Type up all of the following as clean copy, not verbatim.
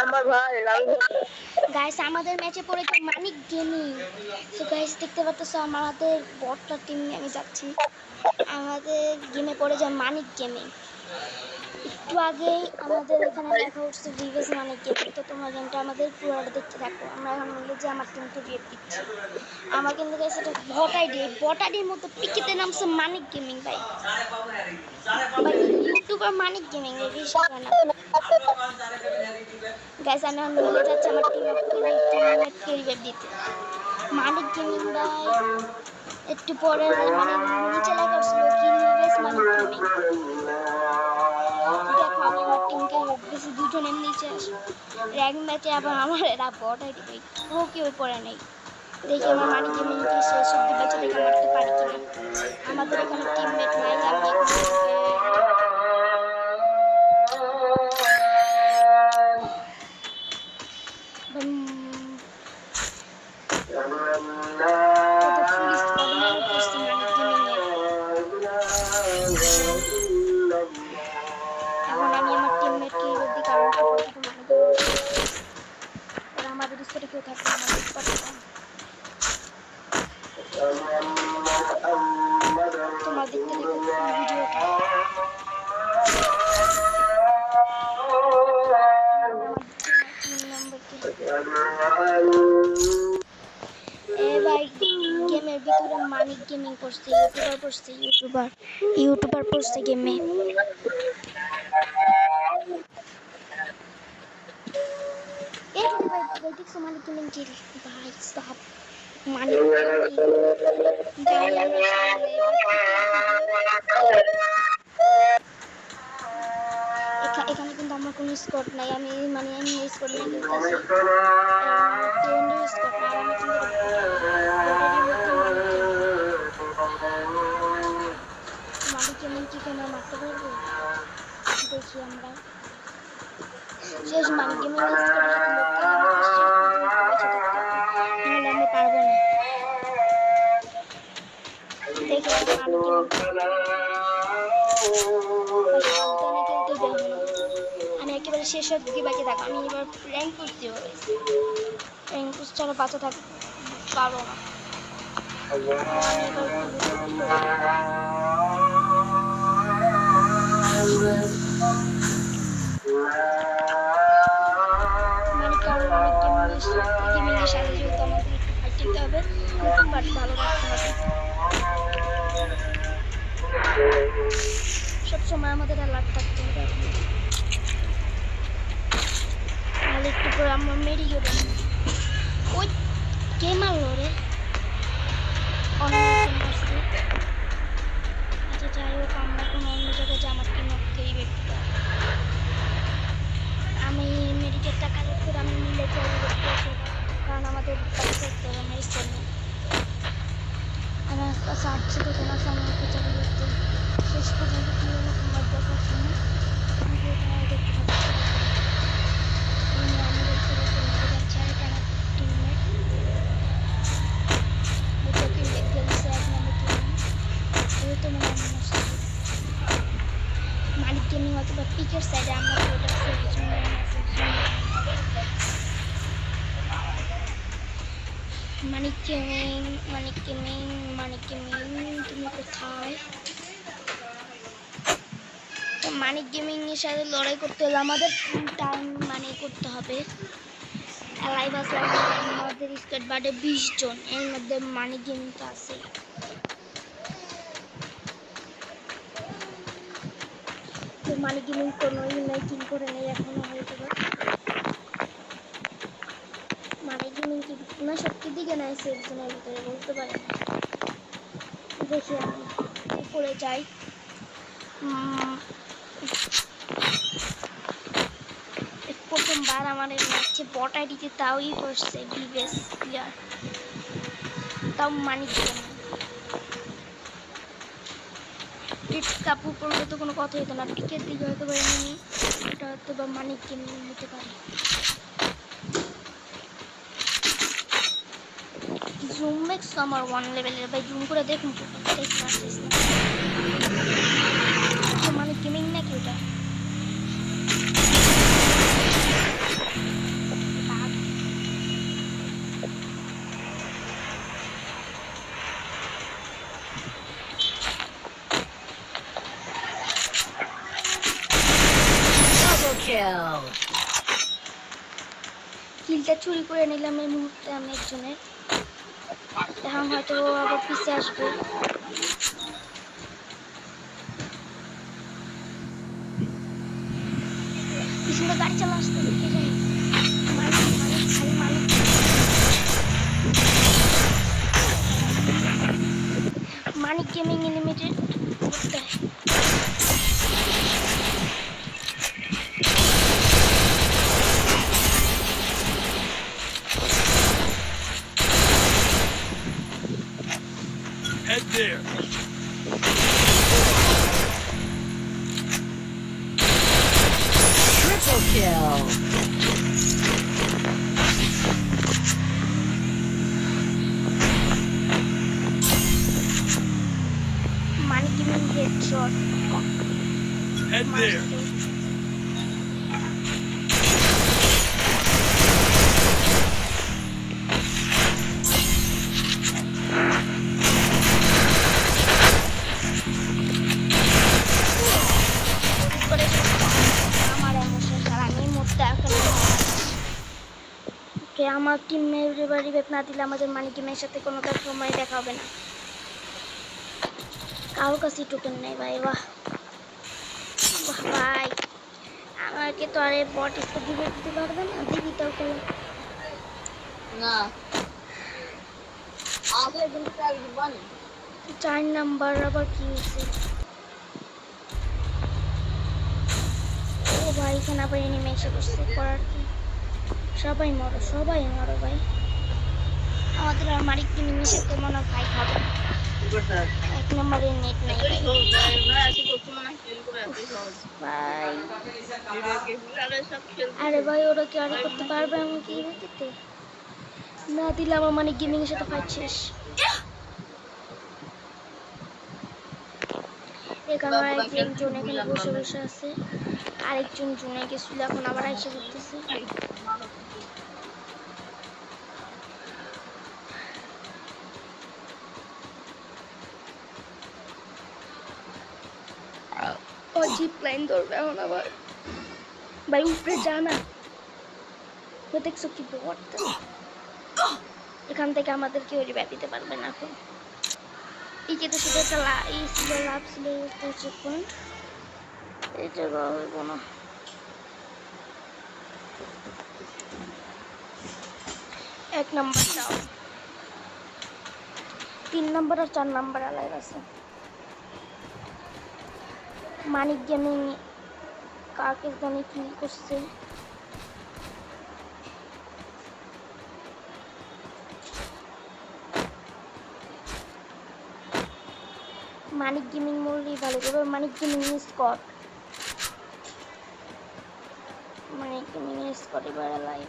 Number ভাই লাল guys আমাদের ম্যাচে পড়েছে মানিক গেমিং। সো গাইস দেখতে পাচ্ছ আমাদের বটটা টিম নিয়ে আমি যাচ্ছি। আমাদের গেমে পড়ে যায় মানিক গেমিং। একটু আগে আমাদের এখানে লেখা উঠছে ভিভেস মানিক গেমিং। তো তোমরা গেমটা আমাদের পুরোটা দেখতে থাকো। আমরা এখন বললে যে আমার টিমকে রিয়েট দিচ্ছি। আমার কিন্তু গাইস এটা বট আইডির মতো পিকেতে নামছে মানিক গেমিং ভাই। ভাই ইউটিউবার মানিক গেমিং এর বিশ্বাস হয় না। গাইস আমি এখন বলে যাচ্ছি আমার টিমমেটকে রিভাইভ দিতে। মানিক গেমিং ভাই একটু পরে মানে নিচে লেখা উঠছিল কি নিউজ মানিক গেমিং। দেখো আমি আমার টিমকে রিভাইভ দিয়েছি, দুজনের নিচে আসো। র্যাঙ্ক ম্যাচে আবার আমার এরা বট আইডি ভাই প্রো কেউ পড়ে নেই। দেখি আমার মানিক গেমিং কি শেষ অব্দি বেঁচে থেকে মারতে পারি কিনা। আমাদের এখানে টিমমেট নাই, আমি এখন আমি আমার টিমমেটকে যদি কারণটা করে ওরা আমাদের স্তরে কেউ থাকবে না তোমার দেখতে দেখো ভিডিওটা। ভাই গেমের ভিতরে মানিক গেমিং পড়ছে, ইউটিউবার পড়ছে গেমে। ভাই দেখছো মানিক গেমিং কিল ভাই স্টপ মানিক এখানে কিন্তু আমার কোনো স্কোর নাই। আমি স্কোর নিয়ে খেলতেছি স্কোর নাই। মালিক কেমন কি কেন মারতে পারবো দেখি আমরা। শেষ মালিক কেমন নাহলে আমরা পারবো না। দেখি আমি একেবারে শেষ অবধি বাকি থাকবো। আমি এবার র্যাঙ্ক পুশ দিব, র্যাঙ্ক পুশ ছাড়া বাঁচা থাকতে পারবো না। মানে কারণ গেমিংয়ের সাথে যেহেতু আমাদের একটু ফাইটিংতে হবে, বাট ভালো রাখতে হবে। সবসময় আমাদের অ্যালার্ট থাকতে হবে। তাহলে একটু করে আমার মেরে গেল। ওই কে মারলো রে? আচ্ছা যাই হোক, আমরা কোনো অন্য জায়গায় যে আমার টিমকেই ব্যক্তি আমি মেডিকেলটা কালেক্ট করে আমি মিলে চাই করতে, কারণ আমাদের করতে হবে আমার স্টেশনে। আমার কাছে আসছে তো তোমার সামনে চালু করতে শেষ পর্যন্ত কী হলো তোমার দেখার সময় দেখতে পাচ্ছি। আমি দেখতে যাচ্ছি আর এটা আমার টিমমেট মালিক গেমিং অথবা পিকের সাইডে আমরা মানিক গেমিং তুমি কোথায়? মানিক গেমিং এর সাথে লড়াই করতে হলে আমাদের ফুল টাইম করতে হবে। লাইভ আসলে আমাদের স্কোয়াড বাড়ে 20 জন, এর মধ্যে মানিক গেমিং তো আছে। তো মানিক গেমিং কোনো কিল করে নেই এখনো হয়ে যাবে। মানিক গেমিং কি না সত্যি দিকে নাই সেকশনের ভিতরে বলতে পারে না। দেখি আমি উপরে যাই। প্রথমবার আমার ম্যাচে বট আইডিতে তাওই করছে ভিভেস প্লেয়ার, তাও মানিক গেমিং। কাপড় পরলে তো কোনো কথা হতো না, পিকের দিকে হয়তো বা এমনি এটা হয়তো বা মানিক গেমিং হতে পারে। জুম ম্যাক্স আমার 1 লেভেলের ভাই, জুম করে দেখুন মানিক গেমিং নাকি ওটা? কিলটা চুরি করে নিলাম এই মুহূর্তে আমি একজনের। এখন হয়তো ও আবার পিছে আসবে। পিছনে গাড়ি চালা আসতে Manik gaming limited Head there. Triple kill. Manik gaming headshot Head there. আমার টিম রিভাইভ না দিলে আমাদের মানিক গেমের সাথে কোনো সময় দেখা হবে না। কারোর কাছে টোকেন নেই ভাই। বাহ ভাই আমাকে তো আরে বট একটু দিতে পারবে না? দিবি তাও করে না আগে কিন্তু একবার 4 নাম্বার আবার কি হয়েছে? ও ভাই এখানে আবার এনিমে এসে বসছে, করার কি? সবাই মরো ভাই। আমাদের আর মানিক গেমিংয়ের সাথে মনে ভাই খাবে। 1 নম্বরের নেট নেই ভাই। আরে ভাই ওরা কি আরে করতে পারবে আমাকে দিতে? না দিলে আমার মানিক গেমিং এর সাথে ফাইট শেষ। এখানে একজন জন এখানে বসে বসে আছে, আরেকজন জনে গেছিল এখন আবার এসে করতেছে। ও জিপ লাইন ধরবে এখন আবার। ভাই উপরে যা না, দেখছো কি বলতে? এখান থেকে আমাদের কেউ রিভাইভ দিতে পারবে না এখন। এই তো শুধু একটা লাভ ছিল পয়েন্ট, এটা হইব না। এক নম্বর যাও, 3 নম্বর আর 4 নম্বর আলাদা আছে। মানিক গেমিং কাকে জানি কি করছে। মানিক গেমিং মরলেই ভালো করবে। মানিক গেমিং স্কট, মানিক গেমিং স্কট এবার লাইভ।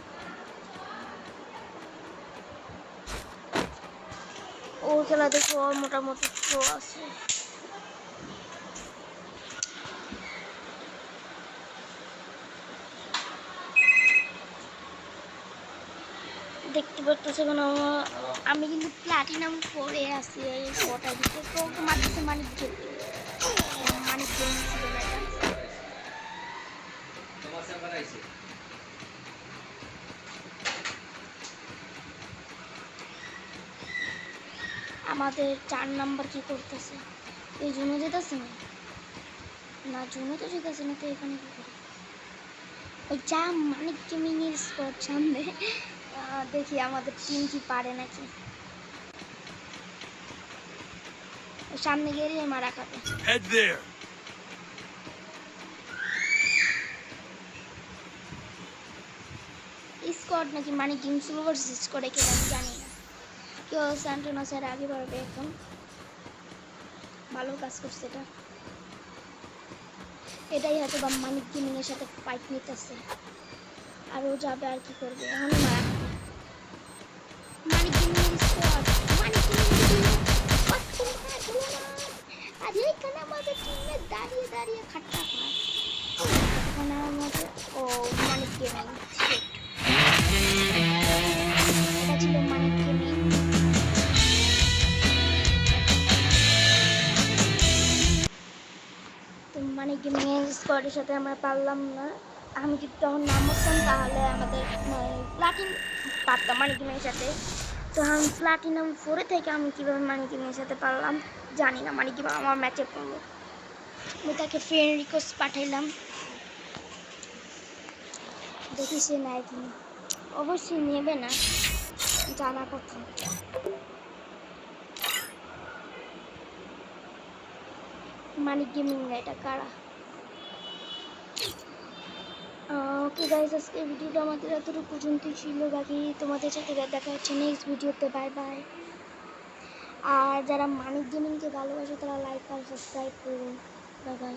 ও খেলা দেখো ওর মোটামুটি প্রো আছে। দেখতে পারতেছে কেন আমি কিন্তু প্লাটিনাম করে আছি এই ফটোটা দিতে। তো মারতেছে মানিক গেমিং ছিল না এটা। আমাদের 4 নাম্বার কি করতেছে? এই জুনে যেতেছে না জুনে তো যেতেছে না, তো এখানে কি করে? ওই যা মানিক গেমিং এর স্কোয়াড সামনে, দেখি আমাদের টিম কি পারে নাকি। সামনে গেলে মারা খাবে। Head there. স্কোয়াড নাকি মানিক গেমিং ভার্সেস স্কোয়াডে কে আমি জানি না। কেউ স্যান্টোনা স্যার আগে পারবে এখন, ভালো কাজ করছে এটা। এটাই হয়তো বা মানিক গেমিং এর সাথে ফাইট নিতেছে, আর ও যাবে আর কি করবে। এখন মারা খাবে মানিক গেমিং স্কোয়াড। মানিক গেমিং আর এইখানে আমাদের টিমে দাঁড়িয়ে দাঁড়িয়ে খাট্টা খায়। এখানে আমাদের ও মানিক গেমিং, এটা ছিল মানিক গেমিং। তো মানিক গেমিং স্কোয়াডের সাথে আমরা পারলাম না। আমি যদি তখন নাম করতাম তাহলে আমাদের প্লাটিন পারতাম মানিক গেমের সাথে। তো আমি প্লাটিনাম 4 থেকে আমি কীভাবে মানিক গেমের সাথে পারলাম জানি না, মানিক গেম আমার ম্যাচে পড়লো। আমি তাকে ফ্রেন্ড রিকোয়েস্ট পাঠাইলাম, দেখি সে নেয় কিনা। অবশ্যই নেবে না, জানা কথা। মানিক গেমিং না, এটা কারা? ওকে গাইস, আজকে ভিডিওটা আমাদের এতটুকু পর্যন্তই ছিল। বাকি তোমাদের সাথে দেখা হচ্ছে নেক্সট ভিডিওতে। Bye bye. আর যারা মানিক গেমিংকে ভালোবাসে তারা লাইক আর সাবস্ক্রাইব করুন। Bye bye.